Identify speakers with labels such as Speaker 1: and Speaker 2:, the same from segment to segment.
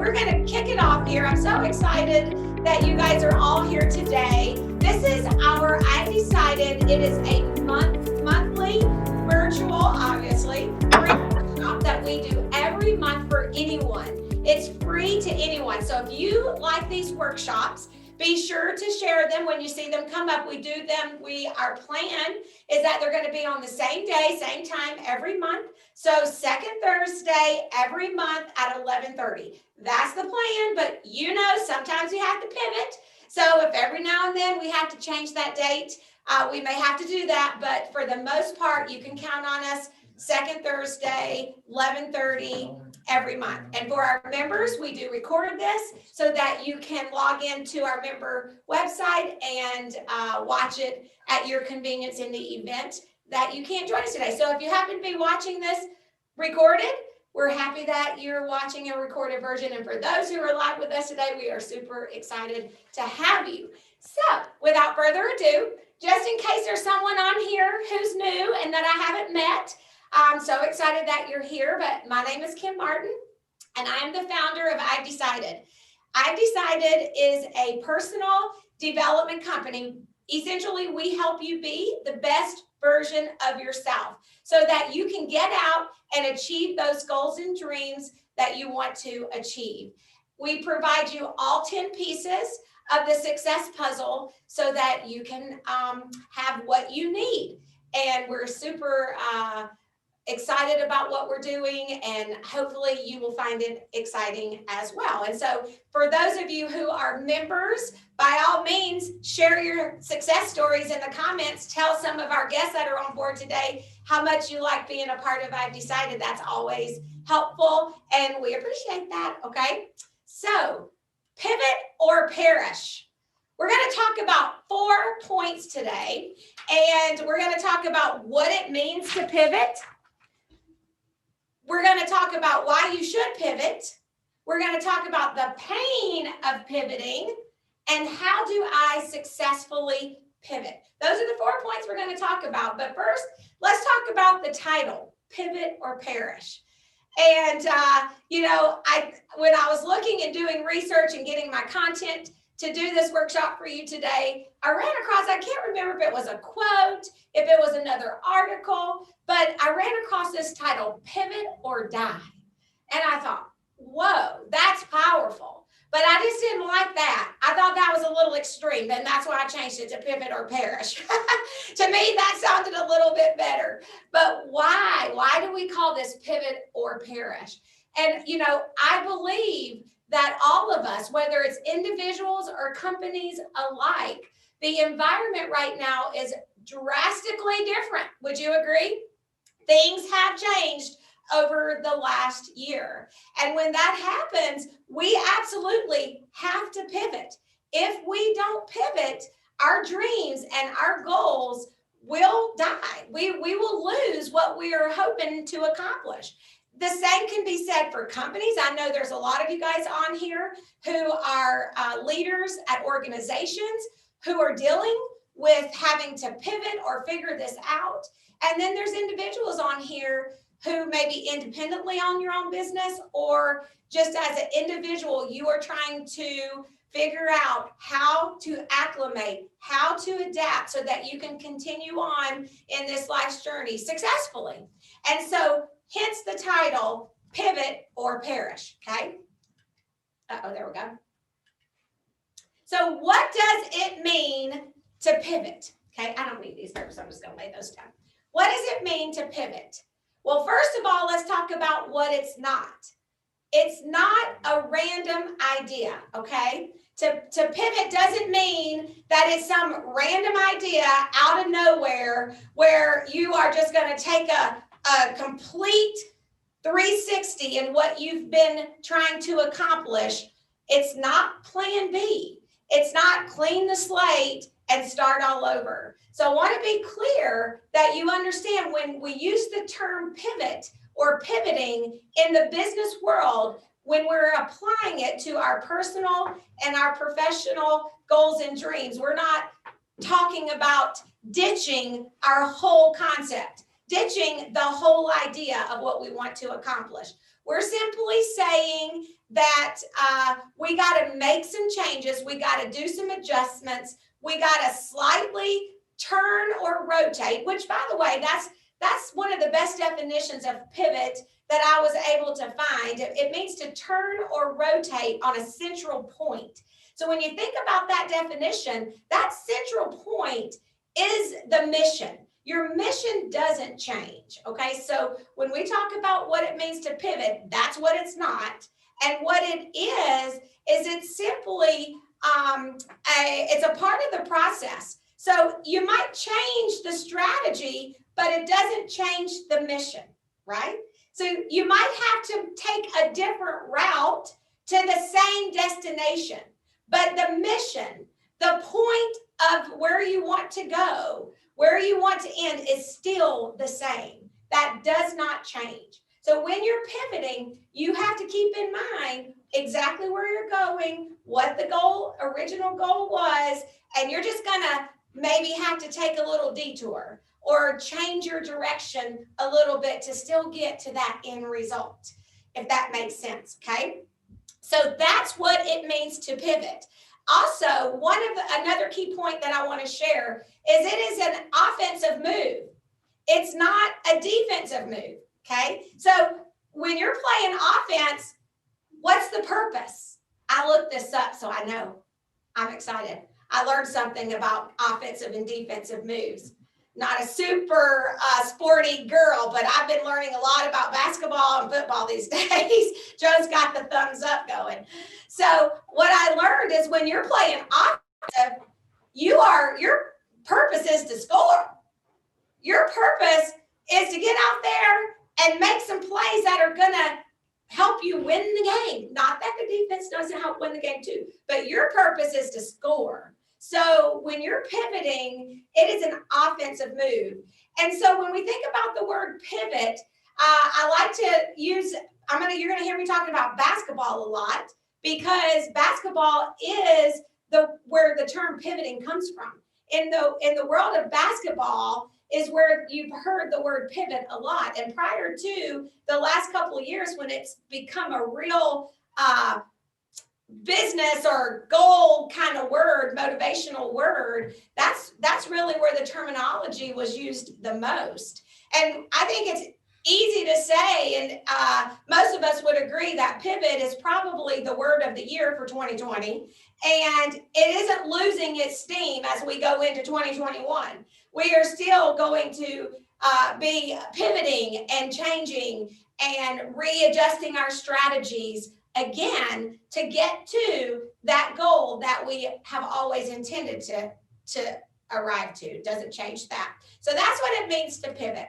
Speaker 1: we're going to kick it off here. I'm so excited that you guys are all here today. This is our I've Decided. It is a monthly virtual, obviously, workshop that we do every month for anyone. It's free to anyone. So if you like these workshops, be sure to share them when you see them come up. We do them. Our plan is that they're going to be on the same day, same time every month. So second Thursday every month at 11:30. That's the plan, but you know, sometimes we have to pivot. So if every now and then we have to change that date, we may have to do that. But for the most part, you can count on us second Thursday, 11:30 every month. And for our members, we do record this so that you can log into our member website and watch it at your convenience in the event that you can't join us today. So if you happen to be watching this recorded, we're happy that you're watching a recorded version. And for those who are live with us today, we are super excited to have you. So without further ado, just in case there's someone on here who's new and that I haven't met, I'm so excited that you're here, but my name is Kim Martin, and I'm the founder of I've Decided. I've Decided is a personal development company. Essentially, we help you be the best version of yourself so that you can get out and achieve those goals and dreams that you want to achieve. We provide you all 10 pieces of the success puzzle so that you can have what you need. And we're super excited about what we're doing, and hopefully you will find it exciting as well. And so for those of you who are members, by all means, share your success stories in the comments. Tell some of our guests that are on board today how much you like being a part of I've Decided. That's always helpful, and we appreciate that, okay? So, pivot or perish. We're going to talk about 4 points today, and we're going to talk about what it means to pivot. We're going to talk about why you should pivot. We're going to talk about the pain of pivoting and how do I successfully pivot. Those are the 4 points we're going to talk about. But first, let's talk about the title, Pivot or Perish. And, when I was looking and doing research and getting my content to do this workshop for you today, I ran across, I can't remember if it was a quote, if it was another article, but I ran across this title, Pivot or Die. And I thought, whoa, that's powerful. But I just didn't like that. I thought that was a little extreme, and that's why I changed it to Pivot or Perish. To me, that sounded a little bit better. But why? Why do we call this Pivot or Perish? And, I believe that all of us, whether it's individuals or companies alike, the environment right now is drastically different. Would you agree? Things have changed over the last year. And when that happens, we absolutely have to pivot. If we don't pivot, our dreams and our goals will die. We will lose what we are hoping to accomplish. The same can be said for companies. I know there's a lot of you guys on here who are leaders at organizations who are dealing with having to pivot or figure this out. And then there's individuals on here who may be independently on your own business, or just as an individual, you are trying to figure out how to acclimate, how to adapt so that you can continue on in this life's journey successfully. And so hence the title, Pivot or Perish, okay? There we go. So what does it mean to pivot? Okay, I don't need these papers, so I'm just gonna lay those down. What does it mean to pivot? Well, first of all, let's talk about what it's not. It's not a random idea, okay? To pivot doesn't mean that it's some random idea out of nowhere where you are just gonna take a complete 360 in what you've been trying to accomplish. It's not plan B. It's not clean the slate and start all over. So I want to be clear that you understand when we use the term pivot or pivoting in the business world, when we're applying it to our personal and our professional goals and dreams, we're not talking about ditching our whole concept, ditching the whole idea of what we want to accomplish. We're simply saying that we got to make some changes. We got to do some adjustments. We got to slightly turn or rotate, which, by the way, that's one of the best definitions of pivot that I was able to find. It means to turn or rotate on a central point. So when you think about that definition, that central point is the mission. Your mission doesn't change, okay? So when we talk about what it means to pivot, that's what it's not. And what it is it's simply, it's a part of the process. So you might change the strategy, but it doesn't change the mission, right? So you might have to take a different route to the same destination, but the mission, the point of where you want to go, where you want to end is still the same. That does not change. So when you're pivoting, you have to keep in mind exactly where you're going, what the original goal was, and you're just gonna maybe have to take a little detour or change your direction a little bit to still get to that end result, if that makes sense, okay? So that's what it means to pivot. Also, another key point that I want to share is it is an offensive move. It's not a defensive move, okay? So when you're playing offense, what's the purpose? I looked this up so I know. I'm excited. I learned something about offensive and defensive moves. Not a super sporty girl, but I've been learning a lot about basketball and football these days. Joe's got the thumbs up going. So what I learned is when you're playing offensive, your purpose is to score. Your purpose is to get out there and make some plays that are going to help you win the game. Not that the defense doesn't help win the game too, but your purpose is to score. So when you're pivoting, it is an offensive move. And so when we think about the word pivot, I like to use, you're going to hear me talking about basketball a lot because basketball is where the term pivoting comes from. In the world of basketball is where you've heard the word pivot a lot. And prior to the last couple of years when it's become a real business or goal kind of word, motivational word, that's really where the terminology was used the most. And I think it's easy to say, and most of us would agree that pivot is probably the word of the year for 2020, and it isn't losing its steam as we go into 2021. We are still going to be pivoting and changing and readjusting our strategies again to get to that goal that we have always intended to arrive to. It doesn't change that. So that's what it means to pivot.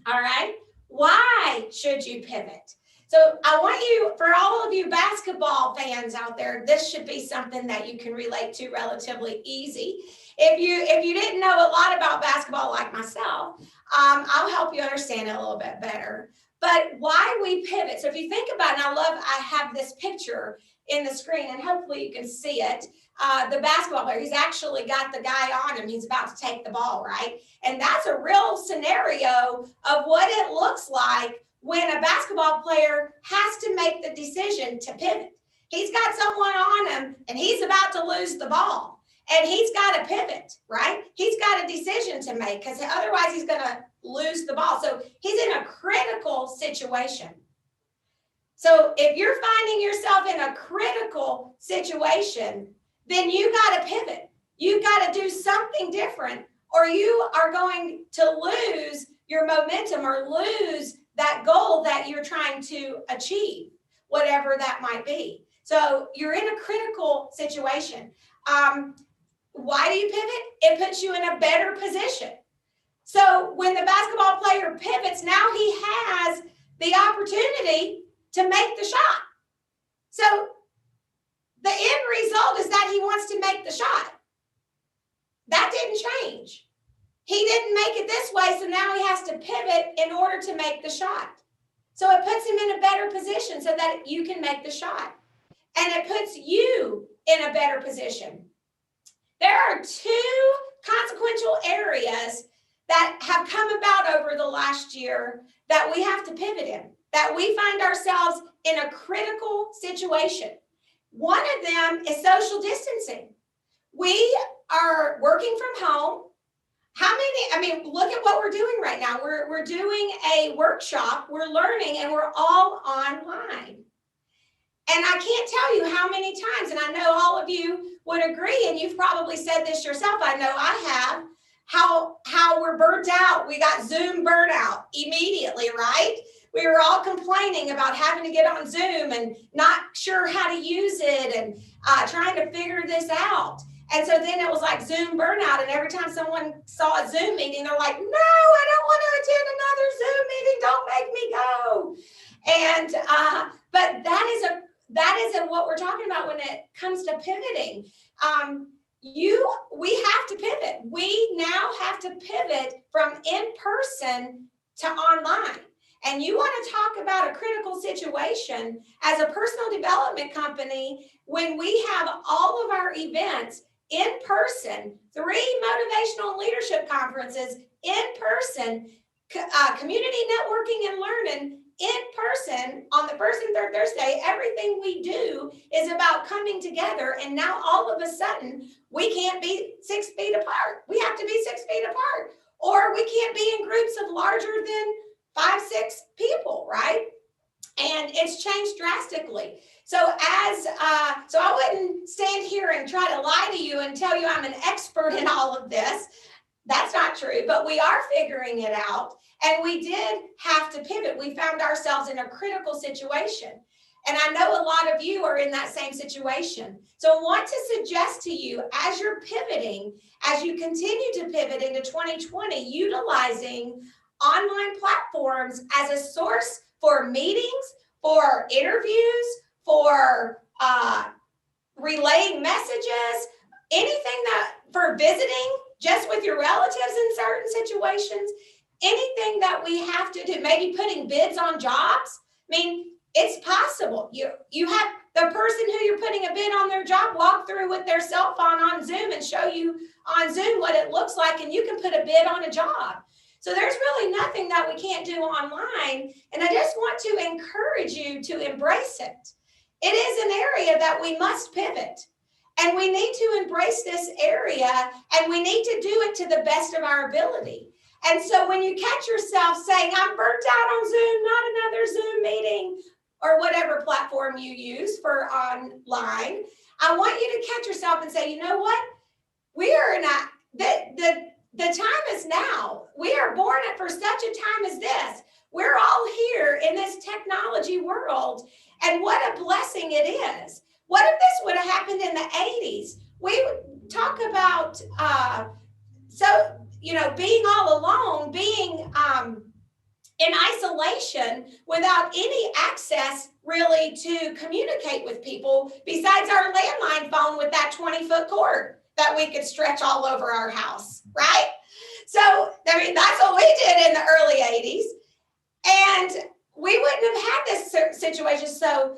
Speaker 1: All right. Why should you pivot? So I want you, for all of you basketball fans out there, this should be something that you can relate to relatively easy. If you didn't know a lot about basketball like myself, I'll help you understand it a little bit better. But why we pivot. So if you think about it, and I have this picture in the screen, and hopefully you can see it. The basketball player, he's actually got the guy on him. He's about to take the ball, right? And that's a real scenario of what it looks like when a basketball player has to make the decision to pivot. He's got someone on him, and he's about to lose the ball. And he's got to pivot, right? He's got a decision to make because otherwise he's going to lose the ball. So he's in a critical situation. So if you're finding yourself in a critical situation, then you got to pivot. You got to do something different, or you are going to lose your momentum or lose that goal that you're trying to achieve, whatever that might be. So you're in a critical situation. Why do you pivot? It puts you in a better position. So when the basketball player pivots, now he has the opportunity to make the shot. So the end result is that he wants to make the shot. That didn't change. He didn't make it this way, so now he has to pivot in order to make the shot. So it puts him in a better position so that you can make the shot. And it puts you in a better position. There are two consequential areas that have come about over the last year that we have to pivot in, that we find ourselves in a critical situation. One of them is social distancing. We are working from home. Look at what we're doing right now. We're doing a workshop, we're learning, and we're all online. And I can't tell you how many times, and I know all of you would agree, and you've probably said this yourself, I know I have, how we're burnt out. We got Zoom burnout immediately, right? We were all complaining about having to get on Zoom and not sure how to use it and trying to figure this out. And so then it was like Zoom burnout, and every time someone saw a Zoom meeting, they're like, no, I don't want to attend another Zoom meeting. Don't make me go. And but that isn't what we're talking about when it comes to pivoting. We have to pivot. We now have to pivot from in-person to online. And you want to talk about a critical situation as a personal development company when we have all of our events in person, 3 motivational leadership conferences in person, community networking and learning in person on the first and third Thursday. Everything we do is about coming together, and now all of a sudden we can't be 6 feet apart. We have to be 6 feet apart, or we can't be in groups of larger than 5-6 people, right? And it's changed drastically. So I wouldn't stand here and try to lie to you and tell you I'm an expert in all of this. That's not true, but we are figuring it out. And we did have to pivot. We found ourselves in a critical situation. And I know a lot of you are in that same situation. So I want to suggest to you, as you're pivoting, as you continue to pivot into 2020, utilizing online platforms as a source for meetings, for interviews, for relaying messages, anything that for visiting just with your relatives in certain situations, anything that we have to do, maybe putting bids on jobs. I mean, it's possible. You have the person who you're putting a bid on their job walk through with their cell phone on Zoom and show you on Zoom what it looks like, and you can put a bid on a job. So there's really nothing that we can't do online, and I just want to encourage you to embrace it. It is an area that we must pivot, and we need to embrace this area, and we need to do it to the best of our ability. And so when you catch yourself saying, I'm burnt out on Zoom, not another Zoom meeting, or whatever platform you use for online, I want you to catch yourself and say, you know what? We are in the time is now. We are born for such a time as this. We're all here in this technology world, and what a blessing it is. What if this would have happened in the 80s? We would talk about, being all alone, being in isolation without any access really to communicate with people besides our landline phone with that 20-foot cord that we could stretch all over our house, right? So, that's what we did in the early 80s. And we wouldn't have had this situation. So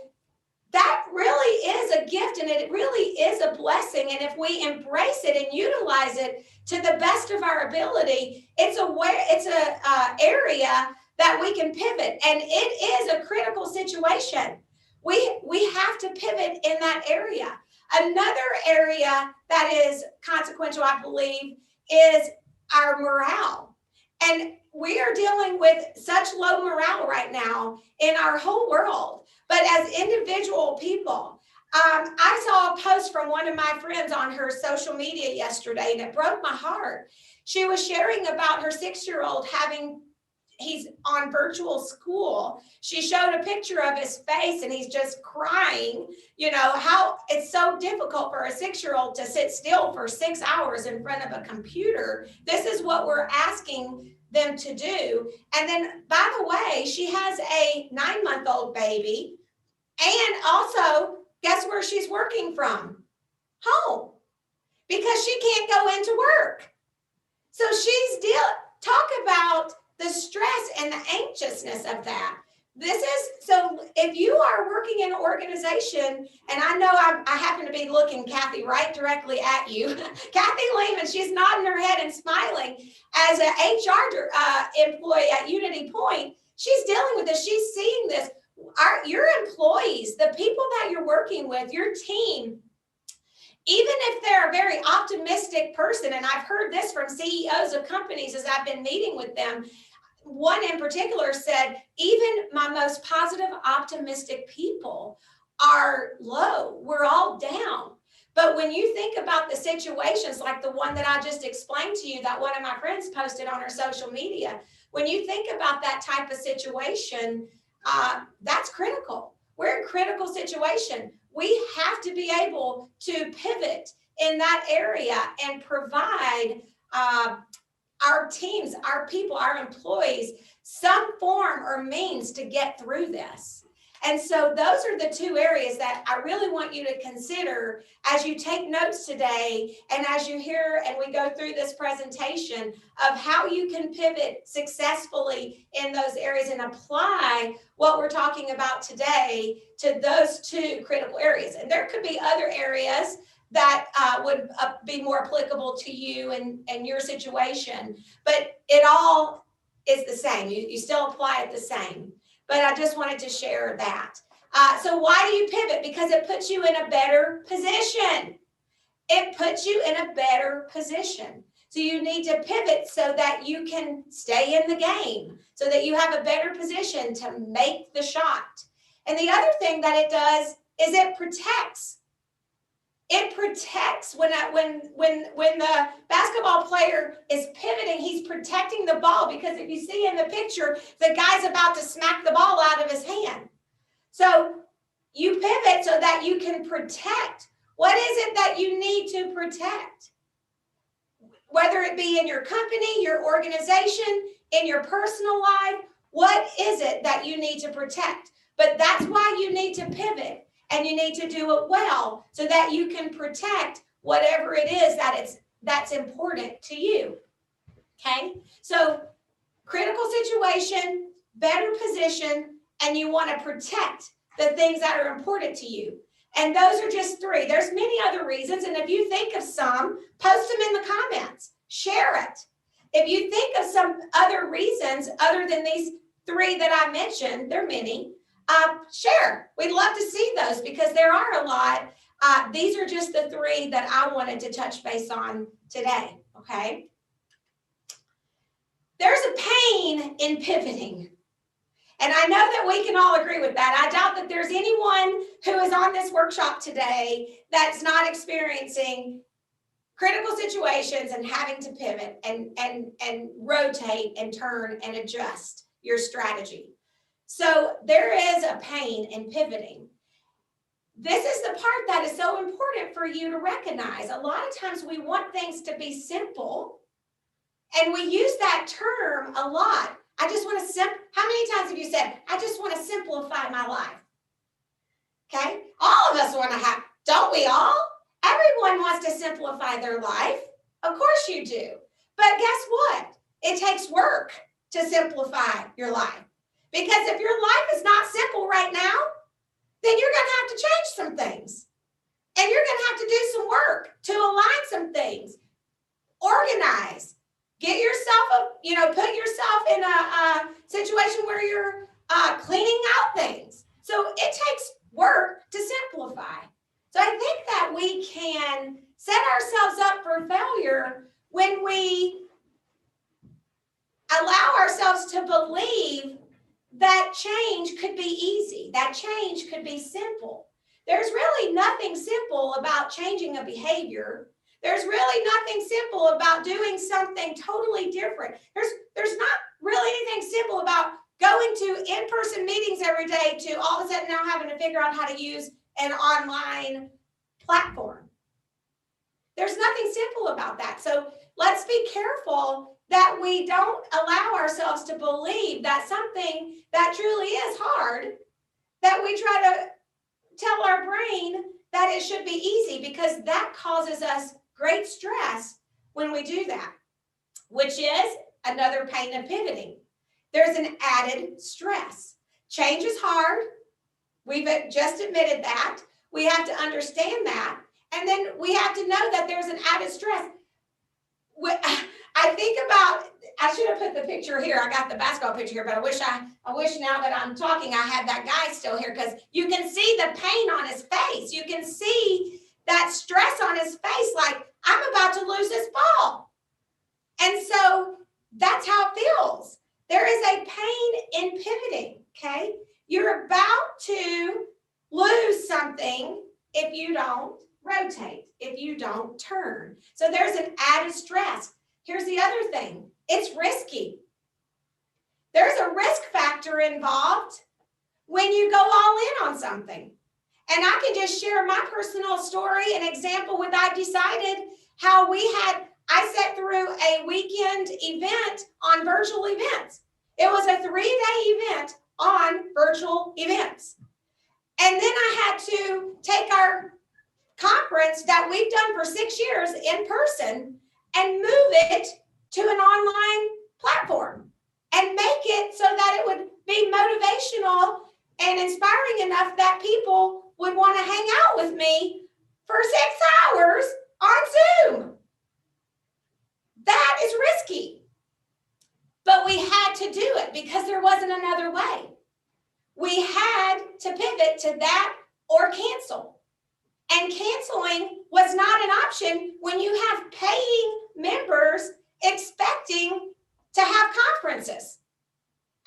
Speaker 1: that really is a gift, and it really is a blessing. And if we embrace it and utilize it to the best of our ability, it's a area that we can pivot. And it is a critical situation. We have to pivot in that area. Another area that is consequential, I believe, is our morale. And we are dealing with such low morale right now in our whole world. But as individual people, I saw a post from one of my friends on her social media yesterday, and it broke my heart. She was sharing about her 6-year-old he's on virtual school. She showed a picture of his face, and he's just crying. How it's so difficult for a 6-year-old to sit still for 6 hours in front of a computer. This is what we're asking them to do. And then, by the way, she has a 9-month-old baby. And also, guess where she's working from? Home. Because she can't go into work. So talk about the stress and the anxiousness of that. So if you are working in an organization, and I know I happen to be looking, Kathy, right directly at you. Kathy Lehman, she's nodding her head and smiling. As an HR employee at Unity Point, she's dealing with this. She's seeing this. Your employees, the people that you're working with, your team, even if they're a very optimistic person, and I've heard this from CEOs of companies as I've been meeting with them, one in particular said, even my most positive, optimistic people are low. We're all down. But when you think about the situations like the one that I just explained to you, that one of my friends posted on her social media, when you think about that type of situation, that's critical. We're in a critical situation. We have to be able to pivot in that area and provide our teams, our people, our employees, some form or means to get through this. And so those are the two areas that I really want you to consider as you take notes today and as you hear and we go through this presentation of how you can pivot successfully in those areas and apply what we're talking about today to those two critical areas. And there could be other areas that would be more applicable to you and your situation. But it all is the same. You still apply it the same. But I just wanted to share that. So why do you pivot? Because it puts you in a better position. It puts you in a better position. So you need to pivot so that you can stay in the game, so that you have a better position to make the shot. And the other thing that it does is it protects. It protects when the basketball player is pivoting, he's protecting the ball, because if you see in the picture, the guy's about to smack the ball out of his hand. So you pivot so that you can protect. What is it that you need to protect? Whether it be in your company, your organization, in your personal life, what is it that you need to protect? But that's why you need to pivot. And you need to do it well so that you can protect whatever it is that's important to you. Okay? So critical situation, better position, and you want to protect the things that are important to you. And those are just three. There's many other reasons. And if you think of some, post them in the comments. Share it. If you think of some other reasons other than these three that I mentioned, there are many, share. We'd love to see those because there are a lot. These are just the three that I wanted to touch base on today, okay? There's a pain in pivoting. And I know that we can all agree with that. I doubt that there's anyone who is on this workshop today that's not experiencing critical situations and having to pivot and rotate and turn and adjust your strategy. So there is a pain in pivoting. This is the part that is so important for you to recognize. A lot of times we want things to be simple, and we use that term a lot. I just want to how many times have you said, I just want to simplify my life? Okay? All of us want to don't we all? Everyone wants to simplify their life. Of course you do. But guess what? It takes work to simplify your life. Because if your life is not simple right now, then you're going to have to change some things. And you're going to have to do some work to align some things. Organize. Get yourself, put yourself in a situation where you're cleaning out things. So it takes work to simplify. So I think that we can set ourselves up for failure when we allow ourselves to believe that change could be easy, that change could be simple. There's really nothing simple about changing a behavior. There's really nothing simple about doing something totally different. There's not really anything simple about going to in-person meetings every day to all of a sudden now having to figure out how to use an online platform. There's nothing simple about that. So let's be careful that we don't allow ourselves to believe that something that truly is hard, that we try to tell our brain that it should be easy, because that causes us great stress when we do that, which is another pain of pivoting. There's an added stress. Change is hard. We've just admitted that. We have to understand that. And then we have to know that there's an added stress. I think about, I should have put the picture here. I got the basketball picture here, but I wish now that I'm talking, I had that guy still here, because you can see the pain on his face. You can see that stress on his face, like, I'm about to lose this ball. And so that's how it feels. There is a pain in pivoting, okay? You're about to lose something if you don't rotate, if you don't turn. So there's an added stress. Here's the other thing. It's risky. There's a risk factor involved when you go all in on something. And I can just share my personal story, an example with I've decided how I sat through a weekend event on virtual events. It was a 3-day event on virtual events. And then I had to take our conference that we've done for 6 years in person and move it to an online platform and make it so that it would be motivational and inspiring enough that people would want to hang out with me for 6 hours on Zoom. That is risky. But we had to do it because there wasn't another way. We had to pivot to that or cancel. And canceling was not an option when you have paying members expecting to have conferences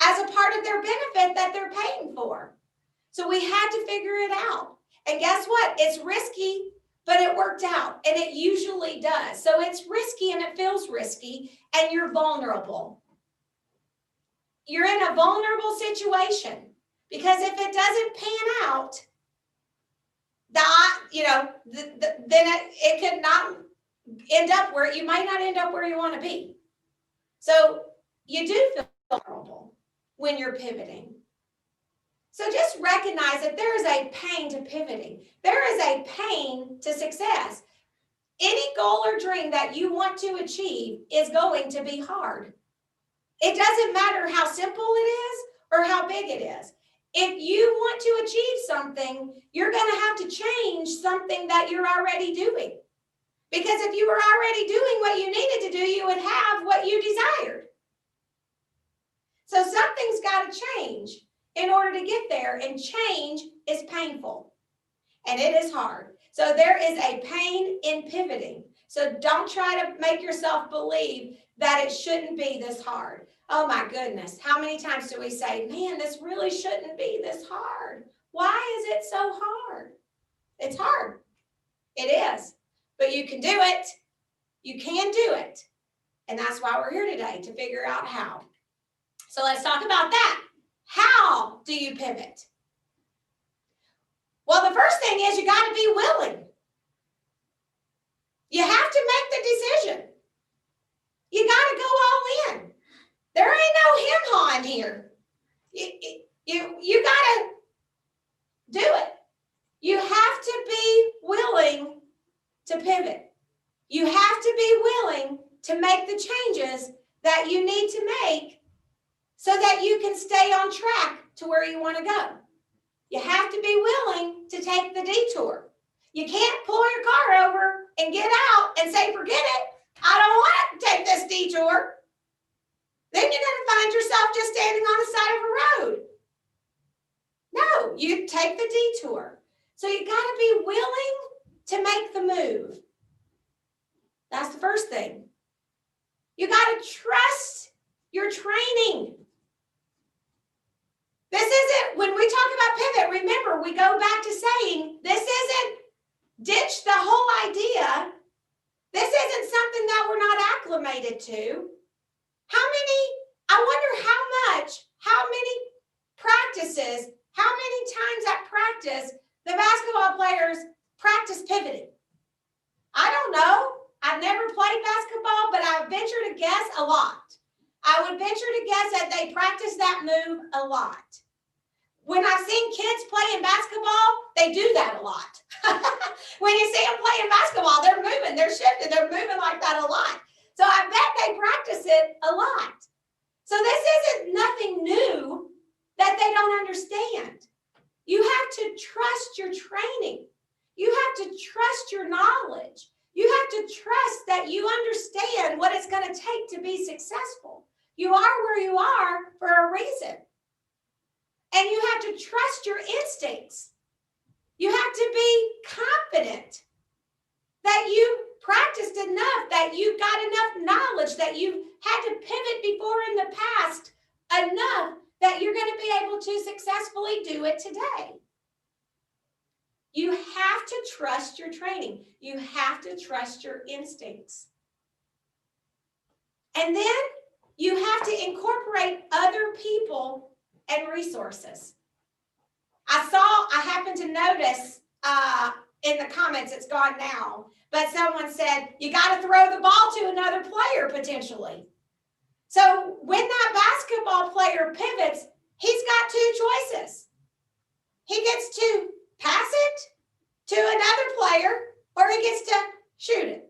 Speaker 1: as a part of their benefit that they're paying for. So we had to figure it out. And guess what? It's risky, but it worked out. And it usually does. So it's risky and it feels risky, and you're vulnerable. You're in a vulnerable situation, because if it doesn't pan out, then it could not end up where you might not end up where you want to be. So you do feel vulnerable when you're pivoting. So just recognize that there is a pain to pivoting. There is a pain to success. Any goal or dream that you want to achieve is going to be hard. It doesn't matter how simple it is or how big it is. If you want to achieve something, you're going to have to change something that you're already doing. Because if you were already doing what you needed to do, you would have what you desired. So something's got to change in order to get there, and change is painful and it is hard. So there is a pain in pivoting. So don't try to make yourself believe that it shouldn't be this hard. Oh my goodness, how many times do we say, man, this really shouldn't be this hard? Why is it so hard? It's hard. It is. But you can do it. You can do it. And that's why we're here today, to figure out how. So let's talk about that. How do you pivot? Well, the first thing is you got to be willing. You have to make the decision. You got to go all in. There ain't no hem-hawing here. You got to do it. You have to be willing to pivot. You have to be willing to make the changes that you need to make so that you can stay on track to where you want to go. You have to be willing to take the detour. You can't pull your car over and get out and say, forget it. I don't want to take this detour. Then you're going to find yourself just standing on the side of a road. No, you take the detour. So you got to be willing to make the move. That's the first thing. You got to trust your training. This isn't, when we talk about pivot, remember, we go back to saying, this isn't ditch the whole idea. This isn't something that we're not acclimated to. I wonder how many practices, how many times at practice the basketball players practice pivoting. I don't know. I've never played basketball, but I would venture to guess a lot. I would venture to guess that they practice that move a lot. When I've seen kids playing basketball, they do that a lot. When you see them playing basketball, they're moving, they're shifting, they're moving like that a lot. So I bet they practice it a lot. So this isn't nothing new that they don't understand. trust your training. You have to trust your knowledge. You have to trust that you understand what it's going to take to be successful. You are where you are for a reason. And you have to trust your instincts. You have to be confident that you practiced enough, that you've got enough knowledge, that you've had to pivot before in the past enough that you're going to be able to successfully do it today. You have to trust your training. You have to trust your instincts. And then you have to incorporate other people and resources. I happened to notice in the comments, it's gone now, but someone said, you got to throw the ball to another player potentially. So when that basketball player pivots, he's got two choices. He gets to pass it to another player, or he gets to shoot it.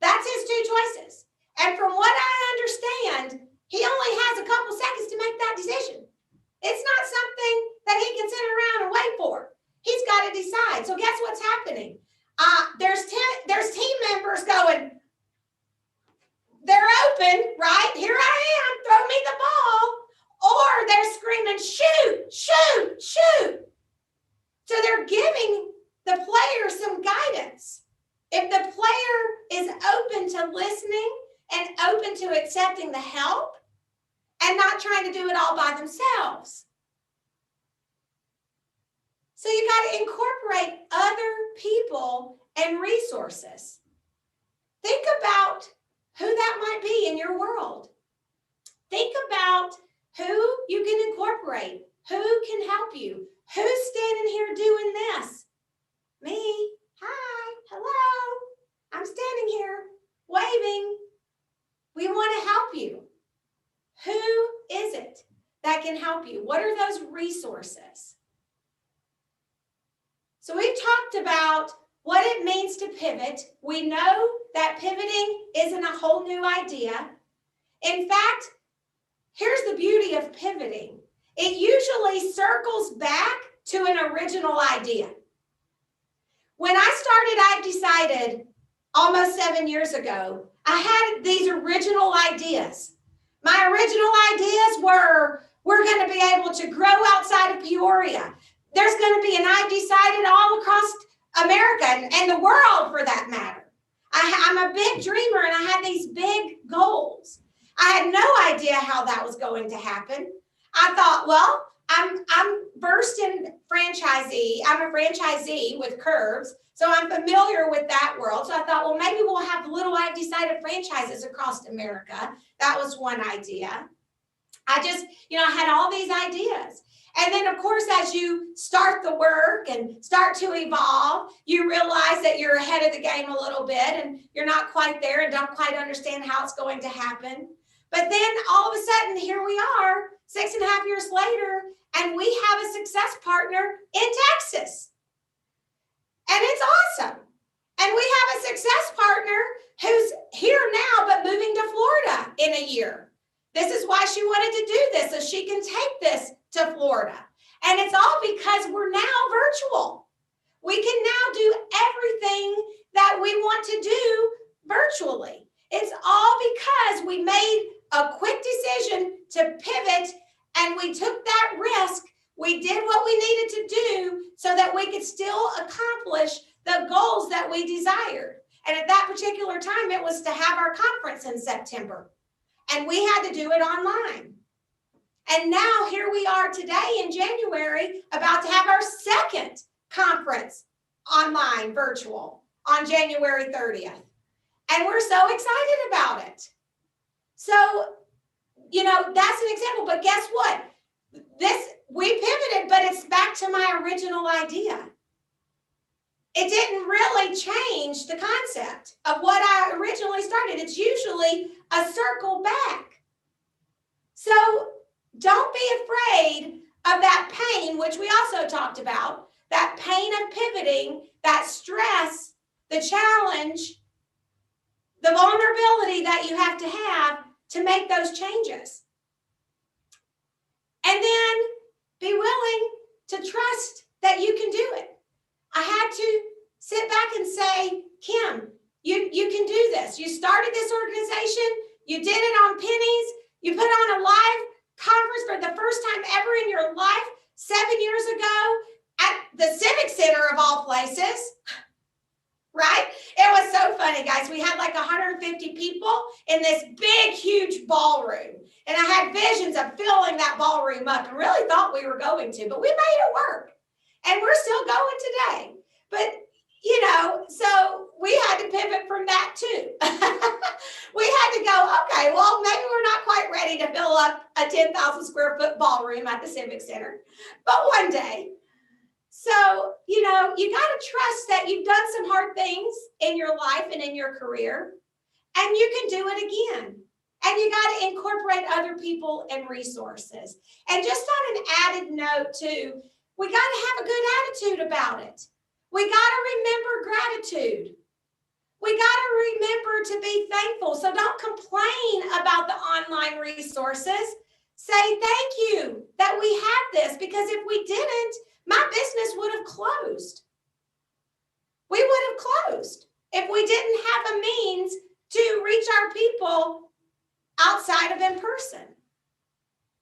Speaker 1: That's his two choices. And from what I understand, he only has a couple seconds to make that decision. It's not something that he can sit around and wait for. He's got to decide. So guess what's happening? There's team members going, they're open, right? Here I am, throw me the ball. Or they're screaming, shoot, shoot, shoot. So they're giving the player some guidance. If the player is open to listening and open to accepting the help and not trying to do it all by themselves. So you got to incorporate other people and resources. Think about who that might be in your world. Think about who you can incorporate, who can help you, who's standing here doing this. Me, hi, hello, I'm standing here waving. We want to help you. Who is it that can help you? What are those resources? So we've talked about what it means to pivot. We know that pivoting isn't a whole new idea. In fact, here's the beauty of pivoting. It usually circles back to an original idea. When I decided almost 7 years ago, I had these original ideas. My original ideas were, we're going to be able to grow outside of Peoria. There's going to be an I've decided all across America and the world for that matter. I'm a big dreamer and I had these big goals. I had no idea how that was going to happen. I thought, well, I'm versed in franchisee. I'm a franchisee with Curves, so I'm familiar with that world. So I thought, well, maybe we'll have little I've decided franchises across America. That was one idea. I just, I had all these ideas. And then, of course, as you start the work and start to evolve, you realize that you're ahead of the game a little bit and you're not quite there and don't quite understand how it's going to happen. But then all of a sudden, here we are 6.5 years later, and we have a success partner in Texas. And it's awesome. And we have a success partner who's here now, but moving to Florida in a year. This is why she wanted to do this, so she can take this to Florida. And it's all because we're now virtual. We can now do everything that we want to do virtually. It's all because we made a quick decision to pivot and we took that risk. We did what we needed to do so that we could still accomplish the goals that we desired. And at that particular time, it was to have our conference in September. And we had to do it online. And now here we are today in January, about to have our second conference online, virtual, on January 30th. And we're so excited about it. So, that's an example. But guess what? We pivoted, but it's back to my original idea. It didn't really change the concept of what I originally started. It's usually a circle back. So don't be afraid of that pain, which we also talked about, that pain of pivoting, that stress, the challenge, the vulnerability that you have to make those changes. And then be willing to trust that you can do it. I had to sit back and say, Kim, you can do this. You started this organization. You did it on pennies. You put on a live conference for the first time ever in your life 7 years ago at the Civic Center of all places, right? It was so funny, guys. We had like 150 people in this big, huge ballroom. And I had visions of filling that ballroom up and really thought we were going to, but we made it work. And we're still going today. But, so we had to pivot from that too. We had to go, okay, well, maybe we're not quite ready to fill up a 10,000 square foot ballroom at the Civic Center, but one day. So, you got to trust that you've done some hard things in your life and in your career, and you can do it again. And you got to incorporate other people and resources. And just on an added note too, we got to have a good attitude about it. We got to remember gratitude. We got to remember to be thankful. So don't complain about the online resources. Say thank you that we have this, because if we didn't, my business would have closed. We would have closed if we didn't have a means to reach our people outside of in person.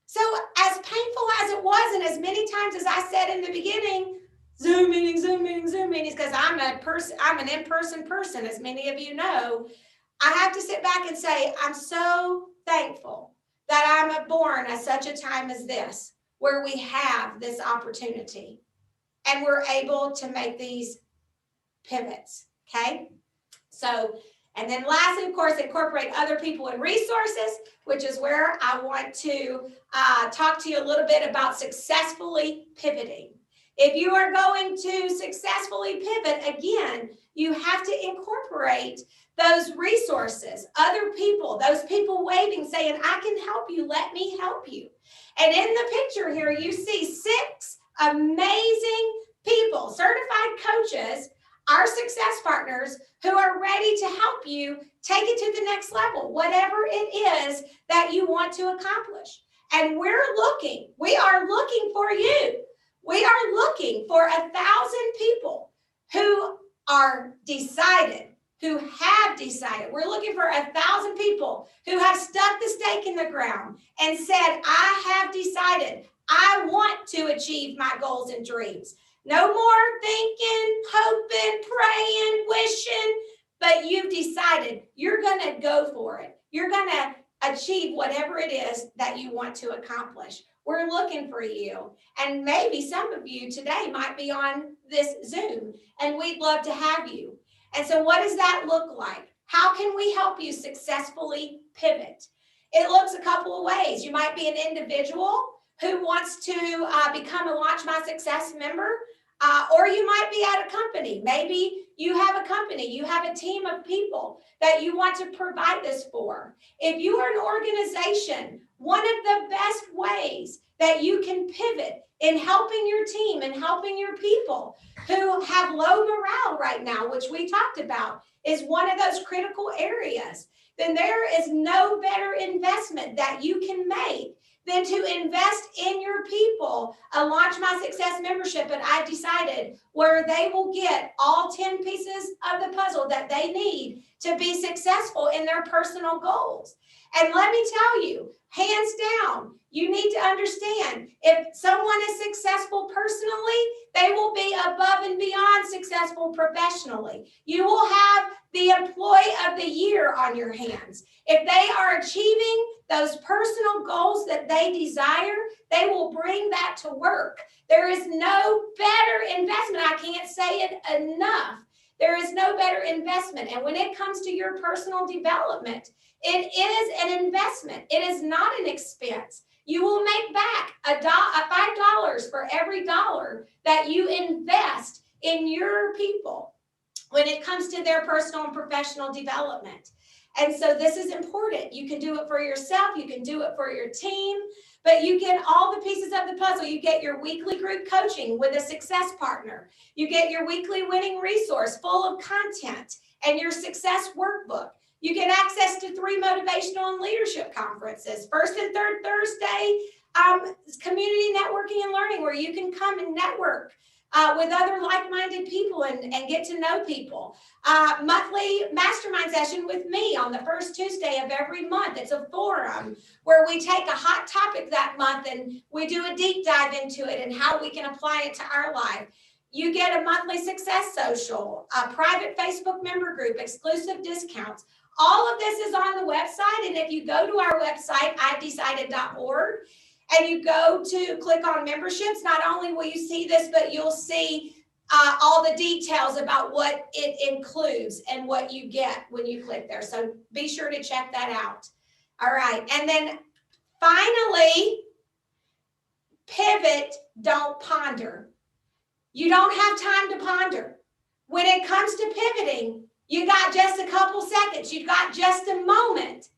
Speaker 1: So as painful as it was, and as many times as I said in the beginning, Zoom meetings, because I'm an in-person person, as many of you know, I have to sit back and say, I'm so thankful that I'm born at such a time as this, where we have this opportunity and we're able to make these pivots, okay? So, and then lastly, of course, incorporate other people and resources, which is where I want to talk to you a little bit about successfully pivoting. If you are going to successfully pivot, again, you have to incorporate those resources, other people, those people waiting, saying, I can help you, let me help you. And in the picture here, you see 6 amazing people, certified coaches, our success partners, who are ready to help you take it to the next level, whatever it is that you want to accomplish. And we are looking for you. We are looking for 1,000 people who are decided, who have decided. We're looking for 1,000 people who have stuck the stake in the ground and said, I have decided I want to achieve my goals and dreams. No more thinking, hoping, praying, wishing, but you've decided you're going to go for it. You're going to achieve whatever it is that you want to accomplish. We're looking for you. And maybe some of you today might be on this Zoom, and we'd love to have you. And so what does that look like? How can we help you successfully pivot? It looks a couple of ways. You might be an individual who wants to become a Launch My Success member, or you might be at a company. Maybe you have a company, you have a team of people that you want to provide this for. If you are an organization, one of the best ways that you can pivot in helping your team and helping your people who have low morale right now, which we talked about, is one of those critical areas, then there is no better investment that you can make than to invest in your people, a Launch My Success membership. And I've decided where they will get all 10 pieces of the puzzle that they need to be successful in their personal goals. And let me tell you, hands down, you need to understand, if someone is successful personally, they will be above and beyond successful professionally. You will have the Employee of the Year on your hands. If they are achieving those personal goals that they desire, they will bring that to work. There is no better investment. I can't say it enough. There is no better investment. And when it comes to your personal development, it is an investment. It is not an expense. You will make back $5 for every dollar that you invest in your people when it comes to their personal and professional development. And so this is important. You can do it for yourself. You can do it for your team. But you get all the pieces of the puzzle. You get your weekly group coaching with a success partner. You get your weekly winning resource full of content and your success workbook. You get access to 3 motivational and leadership conferences. First and third Thursday, community networking and learning, where you can come and network with other like-minded people and get to know people. Monthly mastermind session with me on the first Tuesday of every month. It's a forum where we take a hot topic that month and we do a deep dive into it and how we can apply it to our life. You get a monthly success social, a private Facebook member group, exclusive discounts. All of this is on the website. And if you go to our website, ivedecided.org, and you go to click on memberships, not only will you see this, but you'll see all the details about what it includes and what you get when you click there. So be sure to check that out. All right. And then finally, pivot, don't ponder. You don't have time to ponder. When it comes to pivoting, you got just a couple seconds. You've got just a moment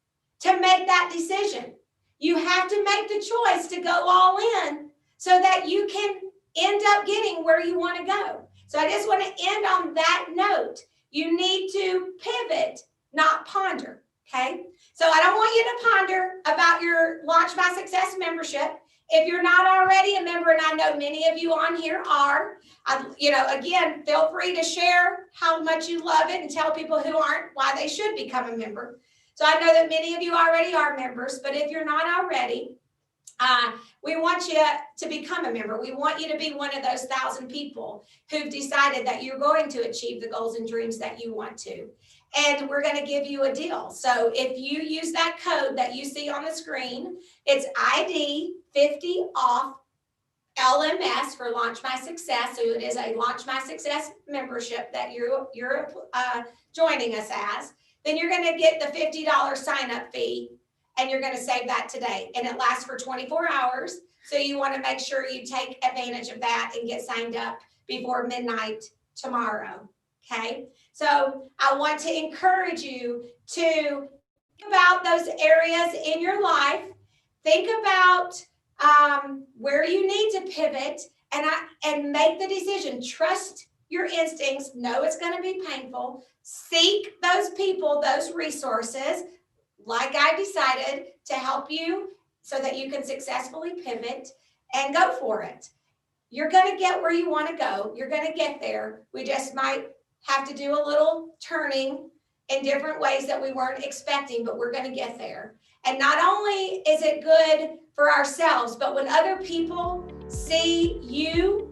Speaker 1: to make that decision. You have to make the choice to go all in so that you can end up getting where you want to go. So I just want to end on that note. You need to pivot, not ponder, okay? So I don't want you to ponder about your Launch My Success membership. If you're not already a member, and I know many of you on here are, again, feel free to share how much you love it and tell people who aren't why they should become a member. So I know that many of you already are members, but if you're not already, we want you to become a member. We want you to be one of those 1,000 people who've decided that you're going to achieve the goals and dreams that you want to. And we're going to give you a deal. So if you use that code that you see on the screen, it's ID 50 off LMS for Launch My Success. So it is a Launch My Success membership that you're joining us as. Then you're going to get the $50 sign-up fee, and you're going to save that today. And it lasts for 24 hours. So you want to make sure you take advantage of that and get signed up before midnight tomorrow. Okay? So I want to encourage you to think about those areas in your life. Think about where you need to pivot and make the decision. Trust your instincts. Know it's going to be painful. Seek those people, those resources, like I decided, to help you so that you can successfully pivot and go for it. You're going to get where you want to go. You're going to get there. We just might have to do a little turning in different ways that we weren't expecting, but we're going to get there. And not only is it good for ourselves, but when other people see you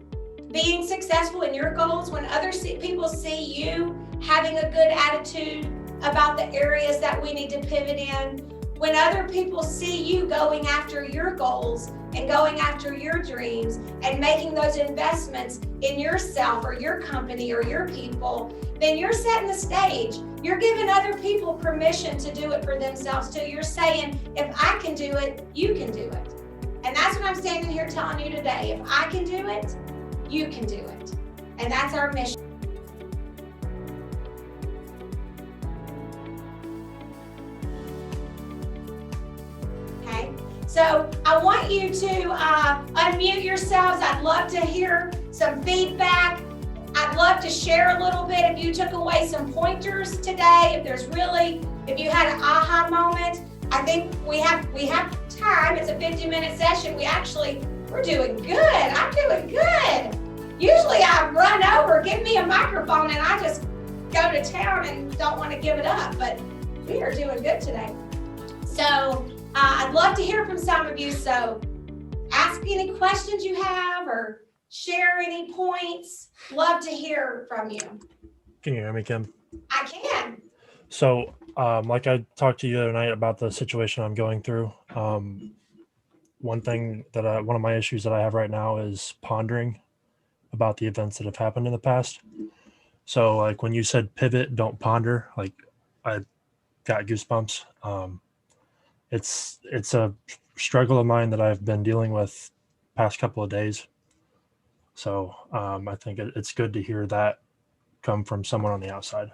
Speaker 1: being successful in your goals, when other people see you having a good attitude about the areas that we need to pivot in, when other people see you going after your goals and going after your dreams and making those investments in yourself or your company or your people, then you're setting the stage. You're giving other people permission to do it for themselves too. You're saying, if I can do it, you can do it. And that's what I'm standing here telling you today. If I can do it, you can do it. And that's our mission. Okay, so I want you to unmute yourselves. I'd love to hear some feedback. I'd love to share a little bit if you took away some pointers today, if you had an aha moment. I think we have time. It's a 50-minute session. We're doing good. I'm doing good. Usually I run over, give me a microphone, and I just go to town and don't want to give it up, but we are doing good today. So I'd love to hear from some of you. So ask any questions you have or share any points. Love to hear from you.
Speaker 2: Can you hear me, Kim?
Speaker 1: I can.
Speaker 2: So, like I talked to you the other night about the situation I'm going through. One of my issues that I have right now is pondering about the events that have happened in the past. So, like when you said pivot, don't ponder, like I got goosebumps. It's a struggle of mine that I've been dealing with past couple of days. So I think it's good to hear that come from someone on the outside.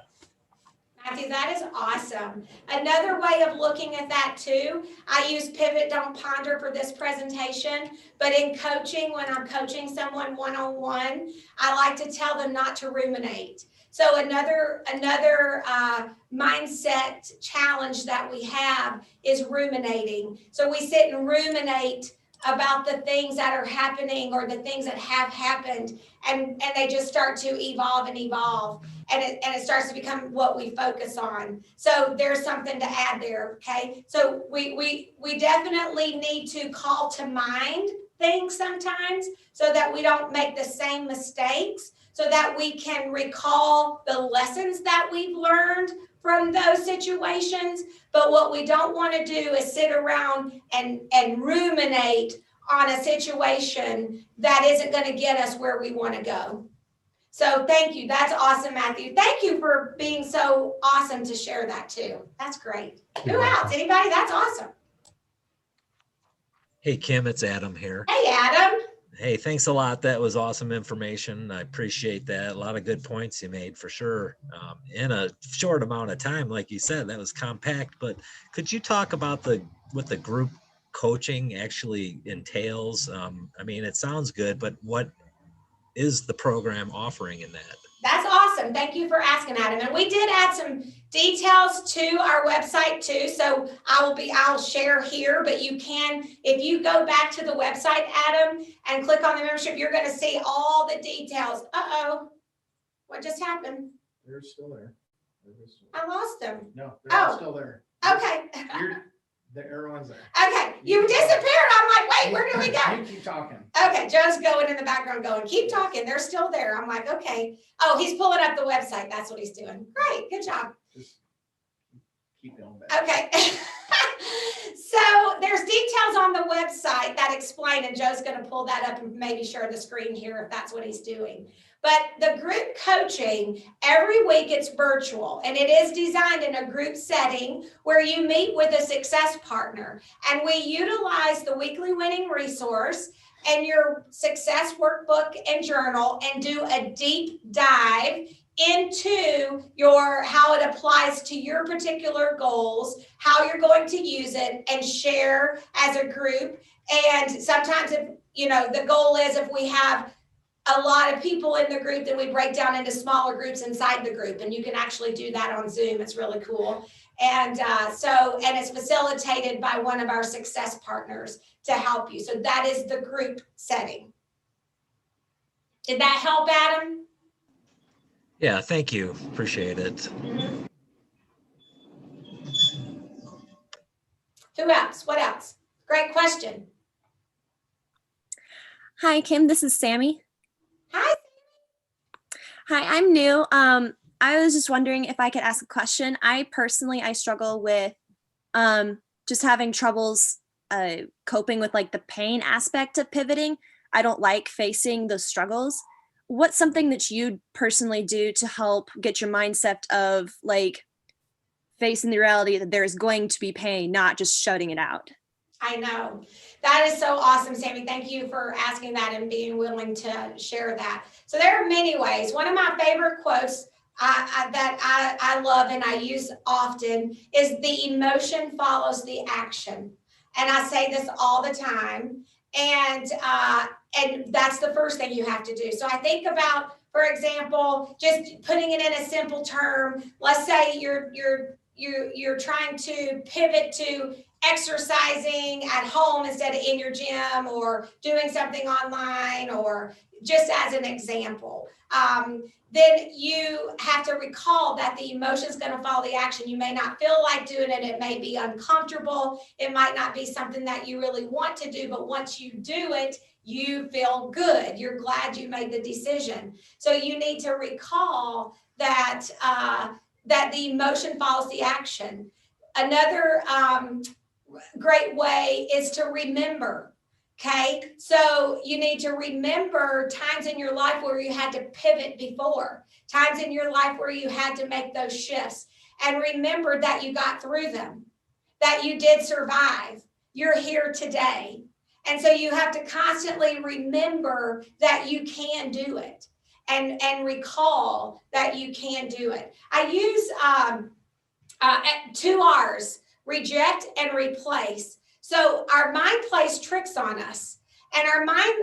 Speaker 1: Matthew, that is awesome. Another way of looking at that too, I use pivot, don't ponder for this presentation, but in coaching, when I'm coaching someone one-on-one, I like to tell them not to ruminate. So another mindset challenge that we have is ruminating. So we sit and ruminate about the things that are happening or the things that have happened, and they just start to evolve and evolve, and it starts to become what we focus on. So there's something to add there, okay? So we definitely need to call to mind things sometimes so that we don't make the same mistakes, so that we can recall the lessons that we've learned from those situations. But what we don't want to do is sit around and ruminate on a situation that isn't going to get us where we want to go. So thank you. That's awesome, Matthew. Thank you for being so awesome to share that too. That's great. Who else? Anybody? That's awesome.
Speaker 3: Hey, Kim, it's Adam here.
Speaker 1: Hey, Adam.
Speaker 3: Hey, thanks a lot. That was awesome information. I appreciate that. A lot of good points you made for sure. In a short amount of time, like you said, that was compact. But could you talk about what the group coaching actually entails? I mean, it sounds good, but what is the program offering in that?
Speaker 1: That's awesome. Thank you for asking, Adam. And we did add some details to our website too. So I'll share here, but you can, if you go back to the website, Adam, and click on the membership, you're going to see all the details. Uh-oh. What just happened?
Speaker 4: They're still there.
Speaker 1: I lost them.
Speaker 4: No, they're still there.
Speaker 1: Okay.
Speaker 4: Everyone's there.
Speaker 1: Okay. You disappeared. I'm like, wait, where did we go?
Speaker 4: You keep talking.
Speaker 1: Okay. Joe's going in the background going, keep talking. They're still there. I'm like, okay. Oh, he's pulling up the website. That's what he's doing. Great. Good job.
Speaker 4: Just keep going back.
Speaker 1: Okay. So there's details on the website that explain, and Joe's going to pull that up and maybe share the screen here if that's what he's doing. But the group coaching, every week it's virtual, and it is designed in a group setting where you meet with a success partner. And we utilize the weekly winning resource and your success workbook and journal and do a deep dive into how it applies to your particular goals, how you're going to use it, and share as a group. And sometimes if, the goal is if we have a lot of people in the group, then we break down into smaller groups inside the group, and you can actually do that on Zoom. It's really cool. And and it's facilitated by one of our success partners to help you. So that is the group setting. Did that help, Adam?
Speaker 3: Yeah, thank you. Appreciate it.
Speaker 1: Mm-hmm. Who else? What else? Great question.
Speaker 5: Hi, Kim. This is Sammy.
Speaker 1: Hi.
Speaker 5: Hi, I'm new. I was just wondering if I could ask a question. I struggle with just having troubles coping with like the pain aspect of pivoting. I don't like facing those struggles. What's something that you personally do to help get your mindset of like facing the reality that there is going to be pain, not just shutting it out?
Speaker 1: I know. That is so awesome, Sammy. Thank you for asking that and being willing to share that. So there are many ways. One of my favorite quotes that I love and I use often is the emotion follows the action. And I say this all the time. And that's the first thing you have to do. So I think about, for example, just putting it in a simple term. Let's say you're trying to pivot to exercising at home instead of in your gym, or doing something online, or just as an example. Then you have to recall that the emotion is going to follow the action. You may not feel like doing it. It may be uncomfortable. It might not be something that you really want to do, but once you do it, you feel good. You're glad you made the decision. So you need to recall that that the emotion follows the action. Another great way is to remember. Okay, so you need to remember times in your life where you had to pivot before, times in your life where you had to make those shifts, and remember that you got through them, that you did survive. You're here today. And so you have to constantly remember that you can do it, and recall that you can do it. I use 2 R's, reject and replace. So our mind plays tricks on us, and our mind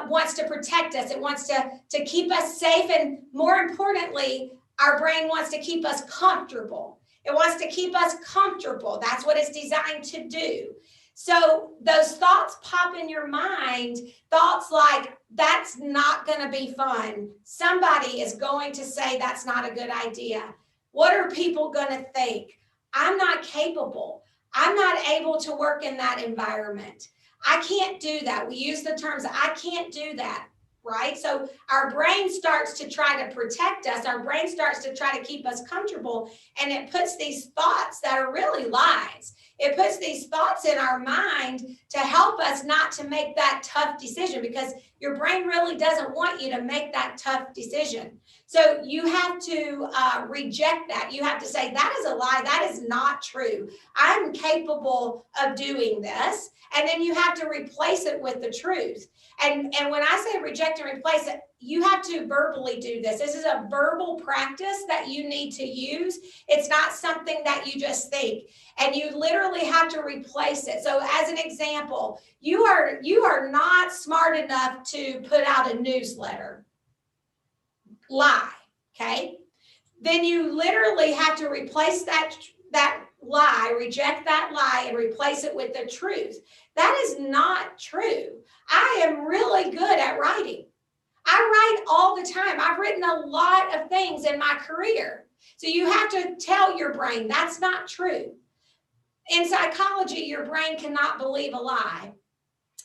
Speaker 1: wants to protect us. It wants to keep us safe. And more importantly, our brain wants to keep us comfortable. It wants to keep us comfortable. That's what it's designed to do. So those thoughts pop in your mind, thoughts like, that's not going to be fun. Somebody is going to say that's not a good idea. What are people going to think? I'm not capable. I'm not able to work in that environment. I can't do that. We use the terms, I can't do that, right? So our brain starts to try to protect us. Our brain starts to try to keep us comfortable, and it puts these thoughts that are really lies. It puts these thoughts in our mind to help us not to make that tough decision, because your brain really doesn't want you to make that tough decision. So you have to reject that. You have to say, that is a lie. That is not true. I'm capable of doing this. And then you have to replace it with the truth. And when I say reject and replace it, you have to verbally do this. This is a verbal practice that you need to use. It's not something that you just think. And you literally have to replace it. So as an example, you are not smart enough to put out a newsletter. Lie, okay? Then you literally have to replace that lie, reject that lie, and replace it with the truth. That is not true. I am really good at writing. I write all the time. I've written a lot of things in my career. So you have to tell your brain that's not true. In psychology, your brain cannot believe a lie.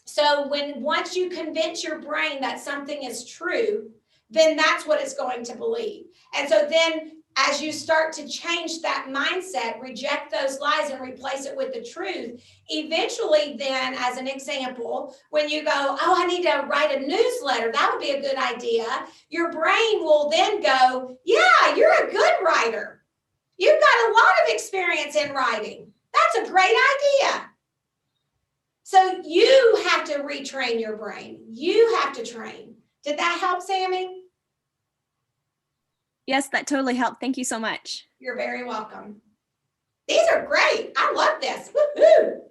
Speaker 1: So once you convince your brain that something is true, then that's what it's going to believe. And so then as you start to change that mindset, reject those lies and replace it with the truth, eventually then, as an example, when you go, oh, I need to write a newsletter, that would be a good idea, your brain will then go, yeah, you're a good writer. You've got a lot of experience in writing. That's a great idea. So you have to retrain your brain. You have to train. Did that help, Sammy?
Speaker 5: Yes, that totally helped. Thank you so much.
Speaker 1: You're very welcome. These are great. I love this. Woo-hoo.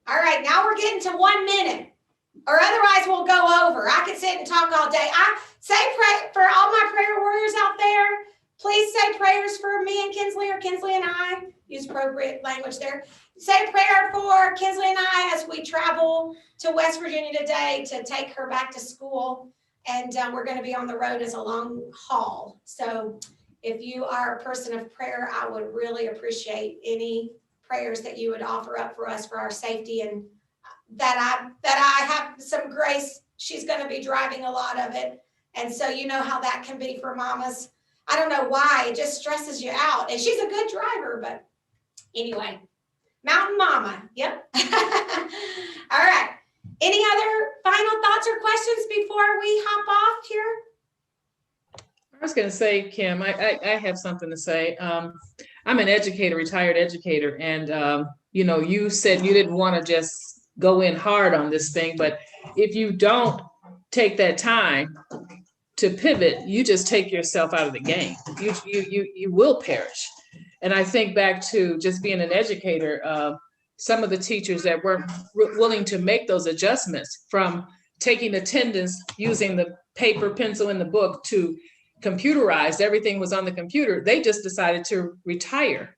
Speaker 1: All right, now we're getting to 1 minute, or otherwise we'll go over. I could sit and talk all day. I say pray for all my prayer warriors out there. Please say prayers for me and Kinsley, or Kinsley and I. Use appropriate language there. Say a prayer for Kinsley and I as we travel to West Virginia today to take her back to school. And we're going to be on the road as a long haul. So if you are a person of prayer, I would really appreciate any prayers that you would offer up for us for our safety, and that I have some grace. She's going to be driving a lot of it. And so you know how that can be for mamas. I don't know why. It just stresses you out. And she's a good driver, but anyway, mountain mama. Yep. All right. Any other final thoughts or questions before we hop off here?
Speaker 6: I was going to say, Kim, I have something to say. I'm an educator, retired educator, and you said you didn't want to just go in hard on this thing, but if you don't take that time to pivot, you just take yourself out of the game. You will perish. And I think back to just being an educator. Some of the teachers that weren't willing to make those adjustments from taking attendance, using the paper, pencil in the book, to computerized, everything was on the computer, they just decided to retire.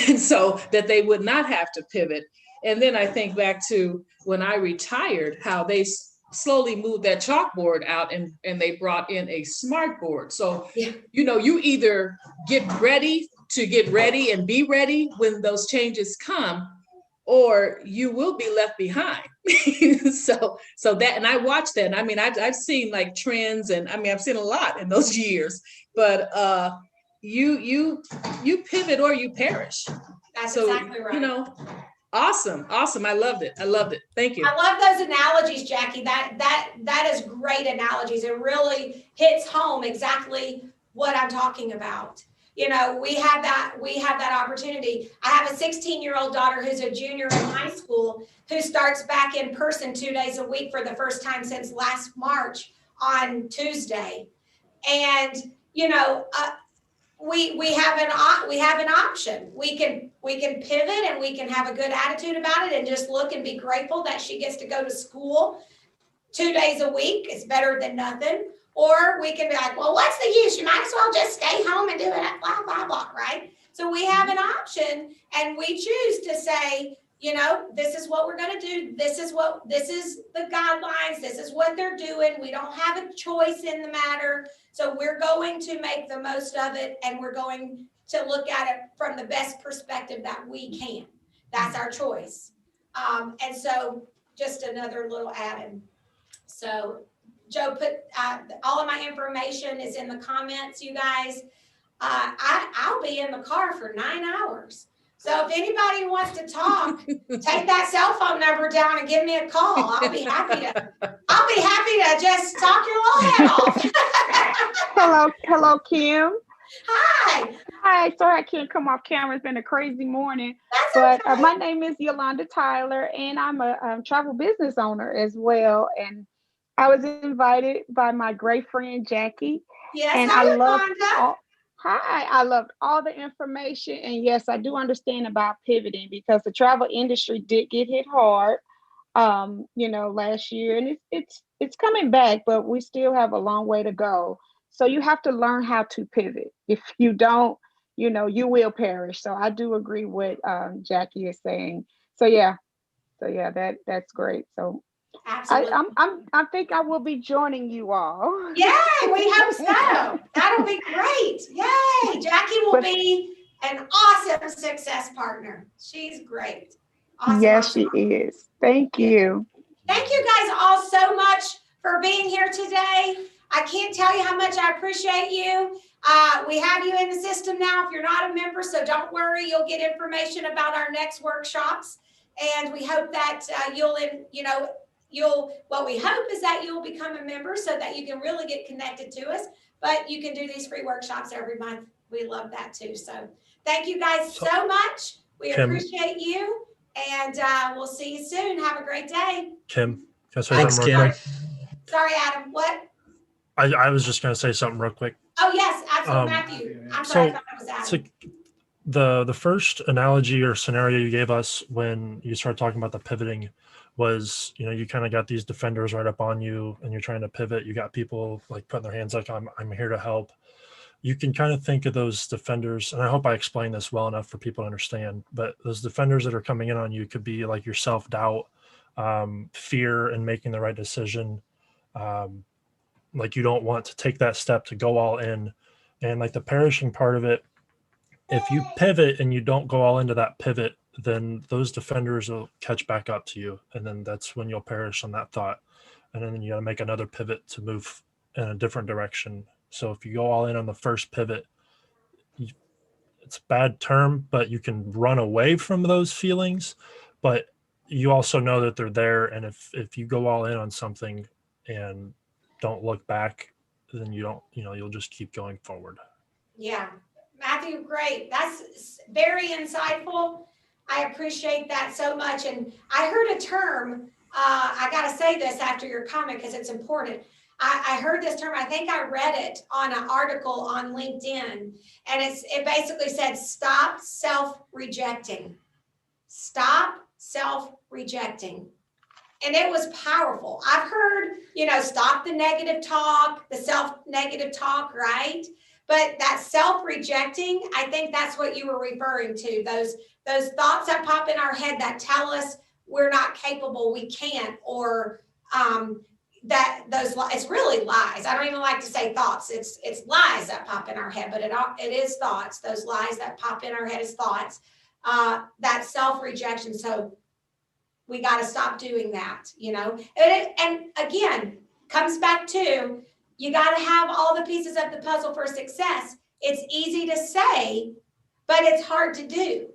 Speaker 6: And so that they would not have to pivot. And then I think back to when I retired, how they slowly moved that chalkboard out and they brought in a smart board. So, you either get ready and be ready when those changes come, or you will be left behind. so that, and I watched that. And I mean, I've seen like trends, and I mean, I've seen a lot in those years, but you pivot or you perish.
Speaker 1: That's exactly right.
Speaker 6: Awesome. I loved it. Thank you.
Speaker 1: I love those analogies, Jackie. That is great analogies. It really hits home exactly what I'm talking about. We have that opportunity. I have a 16-year-old daughter who's a junior in high school who starts back in person 2 days a week for the first time since last March on Tuesday. And, we have an option. We can pivot, and we can have a good attitude about it and just look and be grateful that she gets to go to school 2 days a week. It's better than nothing. Or we can be like, well, what's the use? You might as well just stay home and do it, blah, blah, blah, right? So we have an option, and we choose to say, you know, this is what we're going to do. This is the guidelines. This is what they're doing. We don't have a choice in the matter. So we're going to make the most of it, and we're going to look at it from the best perspective that we can. That's our choice. And so just another little add-in. So Joe put all of my information is in the comments, you guys. I'll be in the car for 9 hours. So if anybody wants to talk, take that cell phone number down and give me a call. I'll be happy to just talk your little head off.
Speaker 7: Hello, Kim.
Speaker 1: Hi.
Speaker 7: Hi, sorry I can't come off camera. It's been a crazy morning.
Speaker 1: That's
Speaker 7: But
Speaker 1: okay.
Speaker 7: my name is Yolanda Tyler, and I'm a travel business owner as well. And I was invited by my great friend Jackie.
Speaker 1: Yes,
Speaker 7: And
Speaker 1: hi,
Speaker 7: I loved
Speaker 1: Yolanda.
Speaker 7: I loved all the information. And yes, I do understand about pivoting because the travel industry did get hit hard, last year, and it's coming back, but we still have a long way to go. So you have to learn how to pivot. If you don't, you will perish. So I do agree with Jackie is saying. So yeah, that's great. So
Speaker 1: Absolutely.
Speaker 7: I think I will be joining you all.
Speaker 1: Yay, we hope so. That'll be great. Yay. Jackie will be an awesome success partner. She's great. Awesome.
Speaker 7: Yes,
Speaker 1: awesome.
Speaker 7: she is. Thank you.
Speaker 1: Thank you guys all so much for being here today. I can't tell you how much I appreciate you. We have you in the system now if you're not a member, so don't worry. You'll get information about our next workshops. And we hope that what we hope is that you'll become a member so that you can really get connected to us. But you can do these free workshops every month. We love that too. So thank you guys so much. We
Speaker 2: Kim.
Speaker 1: appreciate you. And we'll see you soon. Have a great day.
Speaker 2: Kim, can I say
Speaker 3: Thanks,
Speaker 2: something real
Speaker 3: Kim.
Speaker 2: quick?
Speaker 1: Sorry, Adam. What?
Speaker 2: I was just going to say something real quick.
Speaker 1: Oh, yes, absolutely, Matthew. I'm sorry, I thought it was Adam.
Speaker 2: So the first analogy or scenario you gave us when you started talking about the pivoting was, you kind of got these defenders right up on you and you're trying to pivot. You got people like putting their hands like, I'm here to help. You can kind of think of those defenders, and I hope I explained this well enough for people to understand, but those defenders that are coming in on you could be like your self-doubt, fear in making the right decision. Like you don't want to take that step to go all in. And like the perishing part of it, if you pivot and you don't go all into that pivot, then those defenders will catch back up to you. And then that's when you'll perish on that thought. And then you got to make another pivot to move in a different direction. So if you go all in on the first pivot, it's a bad term, but you can run away from those feelings, but you also know that they're there. And if you go all in on something and don't look back, then you'll just keep going forward.
Speaker 1: Yeah, Matthew, great. That's very insightful. I appreciate that so much. And I heard a term, I got to say this after your comment because it's important. I heard this term, I think I read it on an article on LinkedIn, and it basically said, stop self-rejecting. Stop self-rejecting. And it was powerful. I've heard, stop the negative talk, the self-negative talk, right? But that self-rejecting, I think that's what you were referring to. Those thoughts that pop in our head that tell us we're not capable, we can't, or it's really lies. I don't even like to say thoughts. It's lies that pop in our head, but it is thoughts. Those lies that pop in our head is thoughts. That self-rejection. So we got to stop doing that, and again, comes back to, you got to have all the pieces of the puzzle for success. It's easy to say, but it's hard to do.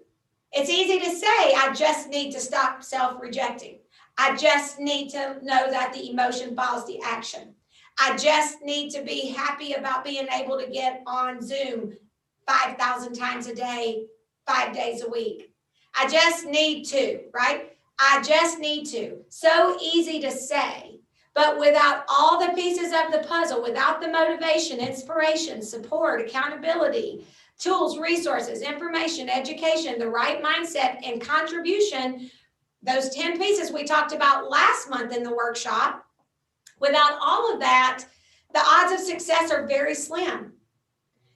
Speaker 1: It's easy to say, I just need to stop self-rejecting. I just need to know that the emotion follows the action. I just need to be happy about being able to get on Zoom 5,000 times a day, 5 days a week. I just need to, right? I just need to. So easy to say, but without all the pieces of the puzzle, without the motivation, inspiration, support, accountability, tools, resources, information, education, the right mindset, and contribution, those 10 pieces we talked about last month in the workshop, without all of that, the odds of success are very slim.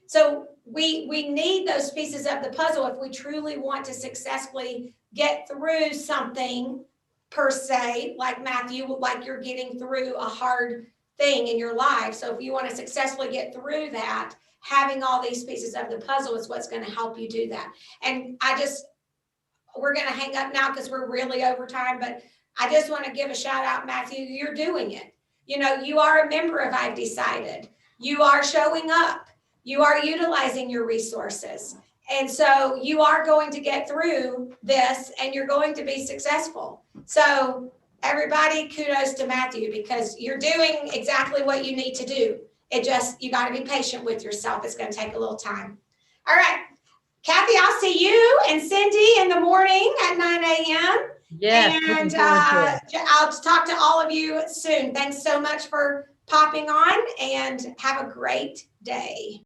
Speaker 1: So we need those pieces of the puzzle if we truly want to successfully get through something per se, like Matthew, like you're getting through a hard thing in your life. So if you want to successfully get through that, having all these pieces of the puzzle is what's going to help you do that. And we're going to hang up now because we're really over time, but I just want to give a shout out, Matthew, you're doing it. You know, you are a member of I've Decided. You are showing up. You are utilizing your resources. And so you are going to get through this and you're going to be successful. So everybody, kudos to Matthew because you're doing exactly what you need to do. You got to be patient with yourself. It's going to take a little time. All right. Kathy, I'll see you and Cindy in the morning at 9 a.m.
Speaker 8: Yes.
Speaker 1: And I'll talk to all of you soon. Thanks so much for popping on and have a great day.